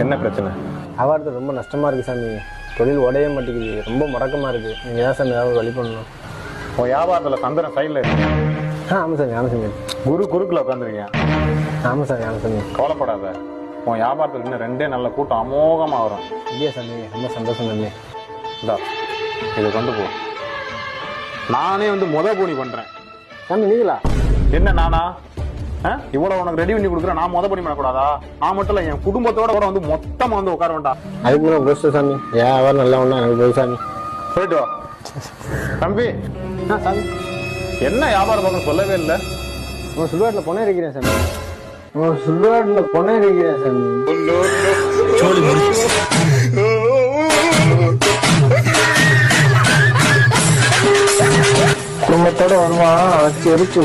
என்ன பிரச்சனை? வியாபாரத்தில் ரொம்ப நஷ்டமாக இருக்குது சாமி. தொழில் உடைய மாட்டேங்குது, ரொம்ப முடக்கமாக இருக்குது. நீங்கள் தான் சாமி ஏதாவது வழி பண்ணணும். உன் வியாபாரத்தில் சந்திரன் சைடில் இருக்கு. ஆமாம் சாமி, ஆமாம் சாமி. குறுக்கில் உட்காந்துருக்கீங்க. ஆமாம் சாமி, ஆமாம் சாமி. கவலைப்படாத, உன் வியாபாரத்தில் இன்னும் 2 நல்ல கூட்டம் அமோகமாக வரும். இல்லையா சாமி? ரொம்ப சந்தோஷம் சாமி. இந்தா இதை கொண்டு போ. நானே முத போனி பண்ணுறேன். சாமி நீங்களா? என்ன நானா? இவ்வளவு உனக்கு ரெடி பண்ணி கொடுக்குறேன். நான் முத பண்ணி பண்ணக்கூடாதா? நான் மட்டும் இல்ல, என் குடும்பத்தோட கூட மொத்தமா உட்கார வேண்டாம். அதுக்கு மேலே போஸ்ட் சாமி. வியாபாரம் நல்லா ஒன்றா எனக்கு போய் சாமி. போயிட்டு வா தம்பி. சாமி என்ன வியாபாரம் பார்க்க சொல்லவே இல்லை. உங்கள் சுடுகாட்டில் பொண்ணே இருக்கிறேன் சாமி. உங்கள் சுடுகாட்டில் பொண்ணே இருக்கிறேன் சாமி. குடும்பத்தோட வருவான், வச்சு எரிச்சு